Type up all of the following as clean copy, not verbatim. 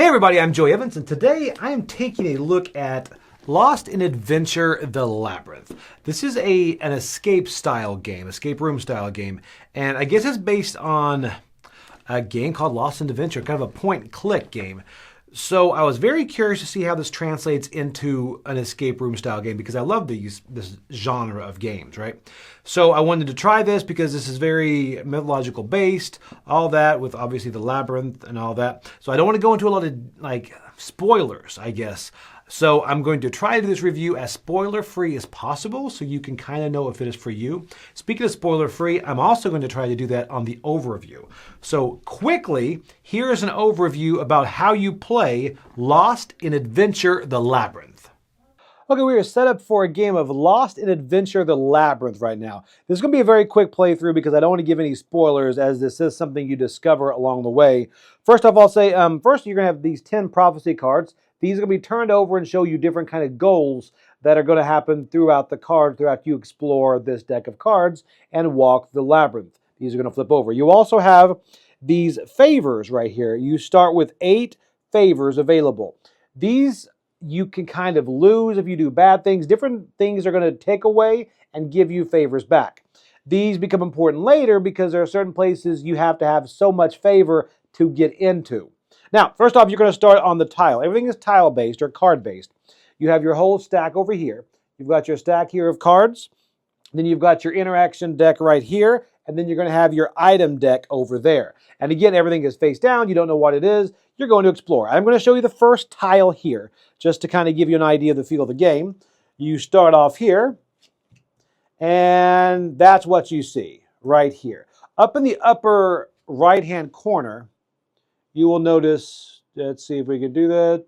Hey everybody, I'm Joey Evans, and today I am taking a look at Lost in Adventure: The Labyrinth. This is an escape room style game, and I guess it's based on a game called Lost in Adventure, kind of a point and click game. So I was very curious to see how this translates into an escape room style game because I love this genre of games, right? So I wanted to try this because this is very mythological based, all that with obviously the labyrinth and all that. So I don't want to go into a lot of spoilers, I guess. So I'm going to try to do this review as spoiler-free as possible so you can kind of know if it is for you. Speaking of spoiler-free, I'm also going to try to do that on the overview. So quickly, here's an overview about how you play Lost in Adventure: The Labyrinth. Okay, we are set up for a game of Lost in Adventure: The Labyrinth right now. This is going to be a very quick playthrough because I don't want to give any spoilers as this is something you discover along the way. First off, I'll say, first you're going to have these 10 prophecy cards. These are going to be turned over and show you different kind of goals that are going to happen throughout the card, throughout you explore this deck of cards and walk the labyrinth. These are going to flip over. You also have these favors right here. You start with 8 favors available. These you can kind of lose if you do bad things. Different things are going to take away and give you favors back. These become important later because there are certain places you have to have so much favor to get into. Now, first off, you're going to start on the tile. Everything is tile-based or card-based. You have your whole stack over here. You've got your stack here of cards. Then you've got your interaction deck right here. And then you're going to have your item deck over there. And again, everything is face down. You don't know what it is. You're going to explore. I'm going to show you the first tile here, just to kind of give you an idea of the feel of the game. You start off here, and that's what you see right here. Up in the upper right-hand corner, you will notice, let's see if we can do that.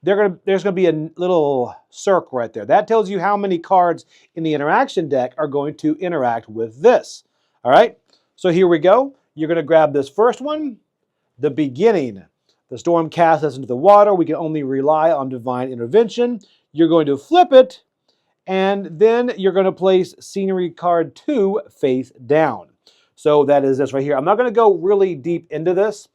There's going to be a little circle right there. That tells you how many cards in the interaction deck are going to interact with this. All right, so here we go. You're going to grab this first one, the beginning. The storm casts us into the water. We can only rely on divine intervention. You're going to flip it, and then you're going to place scenery card 2 face down. So that is this right here. I'm not going to go really deep into this,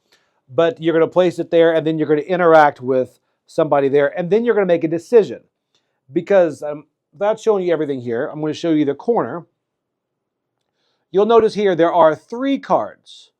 but you're going to place it there, and then you're going to interact with somebody there, and then you're going to make a decision. Because without showing you everything here, I'm going to show you the corner. You'll notice here there are 3 cards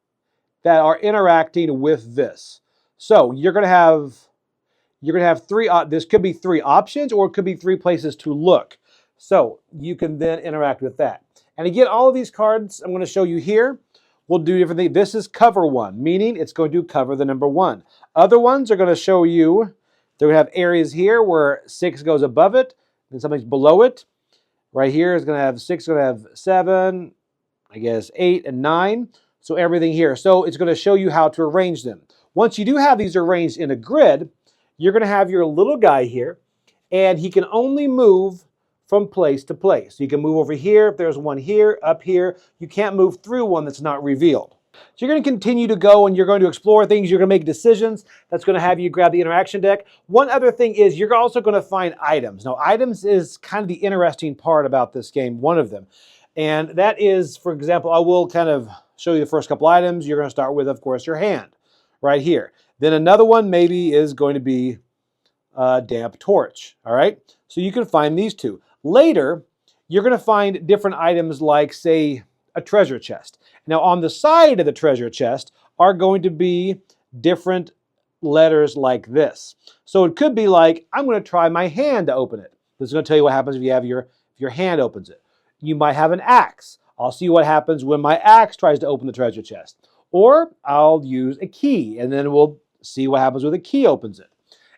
that are interacting with this. So you're going to have 3. This could be 3 options, or it could be 3 places to look. So you can then interact with that. And again, all of these cards I'm going to show you here will do different things. This is cover 1, meaning it's going to cover the number 1. Other ones are going to show you, they're going to have areas here where 6 goes above it, and something's below it. Right here is going to have 6, going to have 7, I guess 8 and 9. So everything here. So it's going to show you how to arrange them. Once you do have these arranged in a grid, you're going to have your little guy here, and he can only move from place to place. You can move over here if there's one here, up here. You can't move through one that's not revealed. So you're going to continue to go and you're going to explore things. You're going to make decisions. That's going to have you grab the interaction deck. One other thing is you're also going to find items. Now, items is kind of the interesting part about this game, one of them. And that is, for example, I will kind of show you the first couple items. You're going to start with, of course, your hand right here. Then another one maybe is going to be a damp torch. All right. So you can find these 2. Later, you're going to find different items like, say, a treasure chest. Now, on the side of the treasure chest are going to be different letters like this. So it could be like, I'm going to try my hand to open it. This is going to tell you what happens if you have your hand opens it. You might have an axe. I'll see what happens when my axe tries to open the treasure chest. Or I'll use a key, and then we'll see what happens when the key opens it.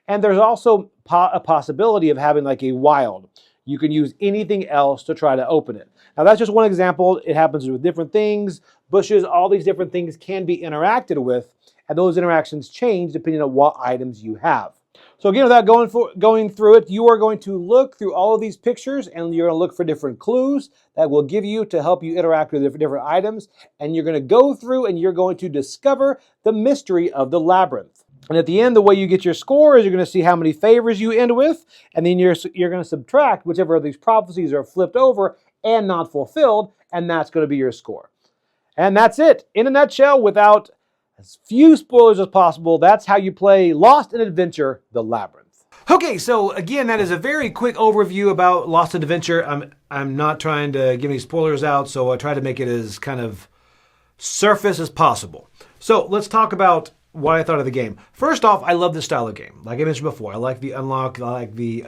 And there's also a possibility of having like a wild. You can use anything else to try to open it. Now that's just one example. It happens with different things, bushes, all these different things can be interacted with, and those interactions change depending on what items you have. So again, without going through it, you are going to look through all of these pictures and you're going to look for different clues that will give you to help you interact with different items. And you're going to go through and you're going to discover the mystery of the labyrinth. And at the end, the way you get your score is you're going to see how many favors you end with, and then you're going to subtract whichever of these prophecies are flipped over and not fulfilled, and that's going to be your score. And that's it. In a nutshell, without as few spoilers as possible. That's how you play Lost in Adventure, The Labyrinth. Okay, so again, that is a very quick overview about Lost in Adventure. I'm not trying to give any spoilers out, so I try to make it as kind of surface as possible. So let's talk about what I thought of the game. First off, I love this style of game. Like I mentioned before, I like the unlock, I like the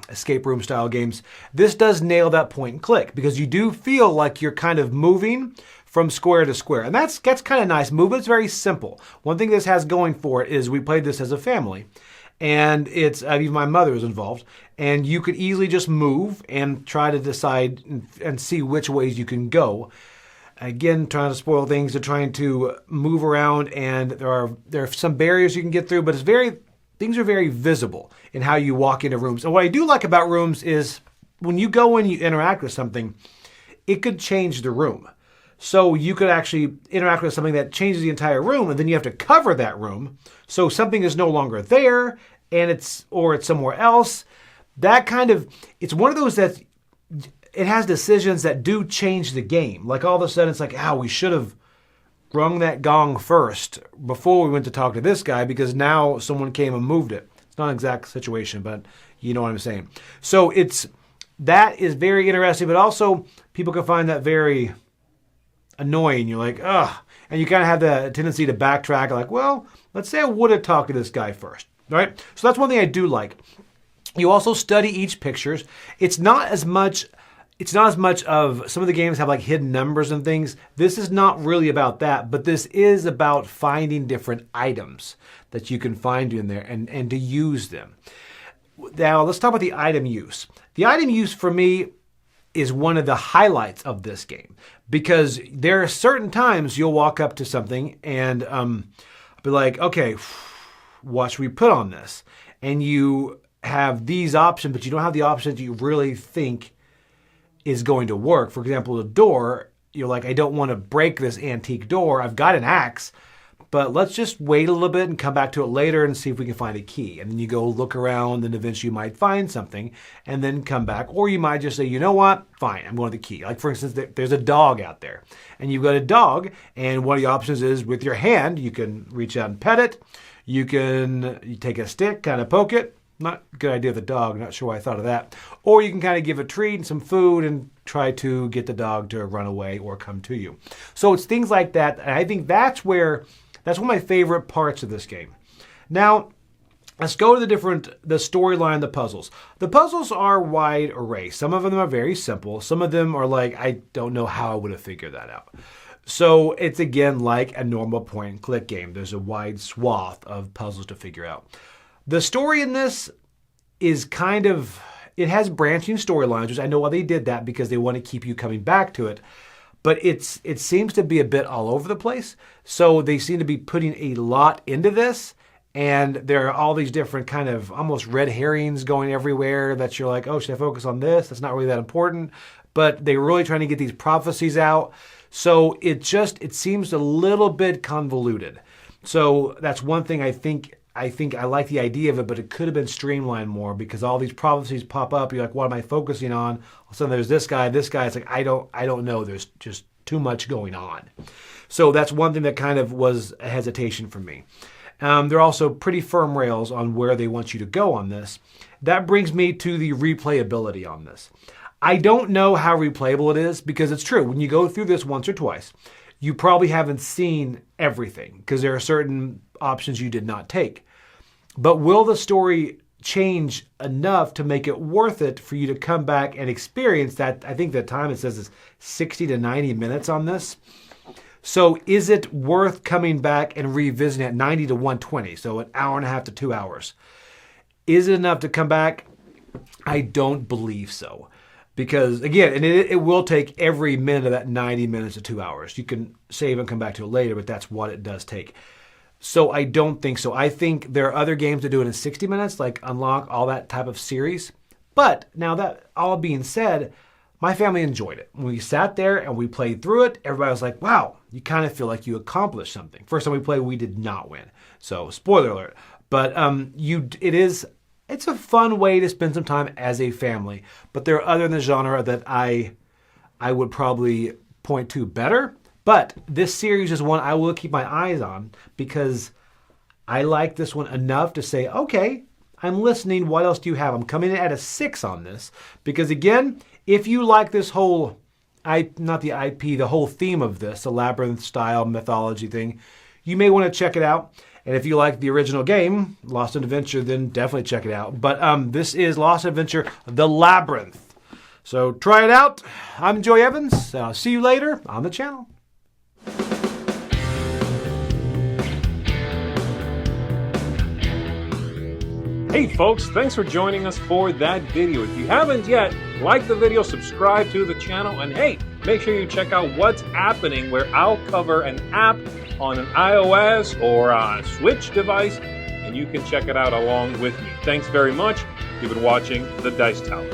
escape room style games. This does nail that point and click because you do feel like you're kind of moving from square to square. And that's kind of nice. Movement's very simple. One thing this has going for it is we played this as a family. And it's, even my mother was involved. And you could easily just move and try to decide and see which ways you can go. Again, trying to spoil things, they're trying to move around, and there are some barriers you can get through, but things are very visible in how you walk into rooms. And what I do like about rooms is when you go in, you interact with something, it could change the room. So you could actually interact with something that changes the entire room, and then you have to cover that room. So something is no longer there, and it's somewhere else. It's one of those that it has decisions that do change the game. Like all of a sudden it's like, we should have rung that gong first before we went to talk to this guy because now someone came and moved it. It's not an exact situation, but you know what I'm saying. So that is very interesting, but also people can find that very annoying. You're like, ugh. And you kind of have the tendency to backtrack like, well, let's say I would have talked to this guy first, right? So that's one thing I do like. You also study each pictures. It's not as much of, some of the games have like hidden numbers and things. This is not really about that, but this is about finding different items that you can find in there and to use them. Now, let's talk about the item use. The item use for me is one of the highlights of this game because there are certain times you'll walk up to something and be like, okay, what should we put on this? And you have these options, but you don't have the options you really think is going to work. For example, the door, you're like, I don't want to break this antique door. I've got an axe, but let's just wait a little bit and come back to it later and see if we can find a key. And then you go look around and eventually you might find something and then come back. Or you might just say, you know what? Fine, I'm going to the key. Like for instance, there's a dog out there and you've got a dog and one of the options is with your hand, you can reach out and pet it. You take a stick, kind of poke it. Not a good idea with the dog. Not sure why I thought of that. Or you can kind of give a treat and some food and try to get the dog to run away or come to you. So it's things like that. And I think that's one of my favorite parts of this game. Now, let's go to the storyline, the puzzles. The puzzles are wide array. Some of them are very simple. Some of them are like, I don't know how I would have figured that out. So it's again like a normal point and click game. There's a wide swath of puzzles to figure out. The story in this is it has branching storylines, which I know why they did that because they want to keep you coming back to it. But it seems to be a bit all over the place. So they seem to be putting a lot into this. And there are all these different kind of almost red herrings going everywhere that you're like, oh, should I focus on this? That's not really that important. But they're really trying to get these prophecies out. So it seems a little bit convoluted. So that's one thing I think I like the idea of it, but it could have been streamlined more because all these prophecies pop up. You're like, what am I focusing on? All of a sudden there's this guy. It's like, I don't know. There's just too much going on. So that's one thing that kind of was a hesitation for me. There are also pretty firm rails on where they want you to go on this. That brings me to the replayability on this. I don't know how replayable it is because it's true. When you go through this once or twice, you probably haven't seen everything because there are certain options you did not take. But will the story change enough to make it worth it for you to come back and experience that? I think the time it says is 60 to 90 minutes on this. So is it worth coming back and revisiting at 90 to 120? So an hour and a half to 2 hours. Is it enough to come back? I don't believe so. Because again, and it will take every minute of that 90 minutes to 2 hours. You can save and come back to it later, but that's what it does take. So I don't think so. I think there are other games that do it in 60 minutes, like Unlock, all that type of series. But now that all being said, my family enjoyed it. When we sat there and we played through it, everybody was like, wow, you kind of feel like you accomplished something. First time we played, we did not win. So spoiler alert. But it's a fun way to spend some time as a family. But there are other in the genre that I would probably point to better. But this series is one I will keep my eyes on because I like this one enough to say, okay, I'm listening. What else do you have? I'm coming in at a 6 on this because, again, if you like this whole, not the IP, the whole theme of this, the Labyrinth style mythology thing, you may want to check it out. And if you like the original game, Lost in Adventure, then definitely check it out. But this is Lost in Adventure, The Labyrinth. So try it out. I'm Joey Evans. I'll see you later on the channel. Hey folks, thanks for joining us for that video. If you haven't yet, like the video, subscribe to the channel, and hey, make sure you check out what's happening, where I'll cover an app on an iOS or a Switch device, and you can check it out along with me. Thanks very much. You've been watching The Dice Tower.